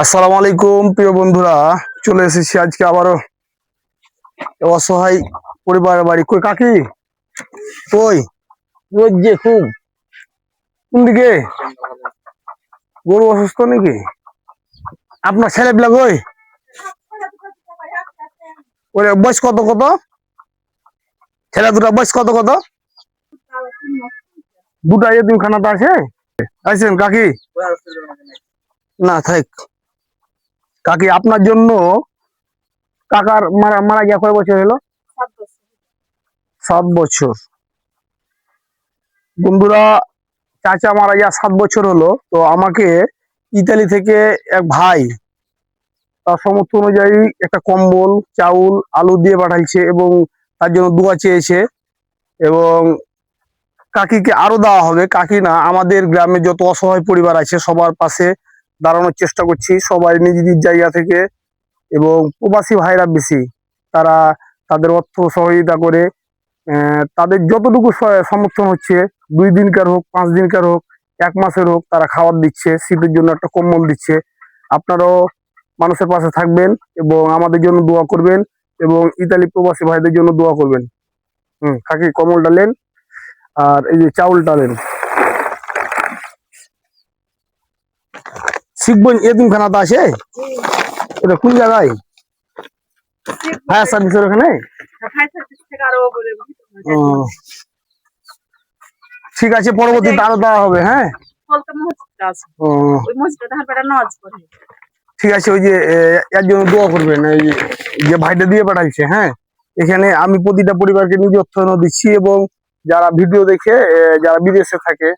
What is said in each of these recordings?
আসসালামু আলাইকুম প্রিয় বন্ধুরা, চলে এসেছি আজকে আবারও অসহায় পরিবারের বাড়ি। কই কাকি? কই রোদ যে খুব, কোন দিকে? গরু অসুস্থ নাকি? আপনার ছেলে পিলা কই? ওরে বয়স কত কত? ছেলে দুটা বয়স কত কত? দুটা এতিমখানাতে আছে। আইছেন কাকি? না থাক কাকি, আপনার জন্য কাকার মারা মারা গিয়া কয় বছর হলো? 7 বছর। বন্ধুরা, চাচা মারা গিয়া 7 বছর হলো। তো আমাকে ইতালি থেকে এক ভাই তার সমর্থ অনুযায়ী একটা কম্বল, চাউল, আলু দিয়ে পাঠাইছে এবং তার জন্য দোয়া চেয়েছে। এবং কাকিকে আরো দেওয়া হবে। কাকি না, আমাদের গ্রামে যত অসহায় পরিবার আছে সবার পাশে দাঁড়ানোর চেষ্টা করছি, সবাই নিজ নিজ জায়গা থেকে। এবং প্রবাসী ভাইরা বেশি, তারা তাদের অর্থ সহযোগিতা করে তাদের যতটুকু সমর্থন হচ্ছে, 2 দিনকার হোক, 5 দিনকার হোক, 1 মাসের হোক, তারা খাবার দিচ্ছে, শীতের জন্য একটা কম্বল দিচ্ছে। আপনারাও মানুষের পাশে থাকবেন এবং আমাদের জন্য দোয়া করবেন এবং ইতালি প্রবাসী ভাইদের জন্য দোয়া করবেন। কাকি কম্বল ডালেন আর এই যে চাউল ডালেন। শিখবেন এতিমখানাতে আছে, এটা কোন জায়গায়? ফায়ার সার্ভিসের ওখানে? ও, ঠিক আছে, পরবর্তীতে আরো দেওয়া হবে। হ্যাঁ, ও ঠিক আছে। ওই যে এর জন্য দোয়া করবেন, এই যে ভাইটা দিয়ে পাঠাইছে। হ্যাঁ, এখানে আমি প্রতিটা পরিবারকে নিজে অর্থায়ন দিচ্ছি এবং যারা ভিডিও দেখে, যারা বিদেশে থাকে,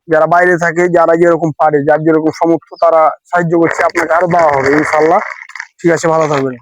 যারা বাইরে থাকে, যারা যেরকম পারে, যার যেরকম সমর্থ, তারা সাহায্য করছে। আপনাকে আরো দেওয়া হবে ইনশাল্লাহ। ঠিক আছে, ভালো থাকবেন।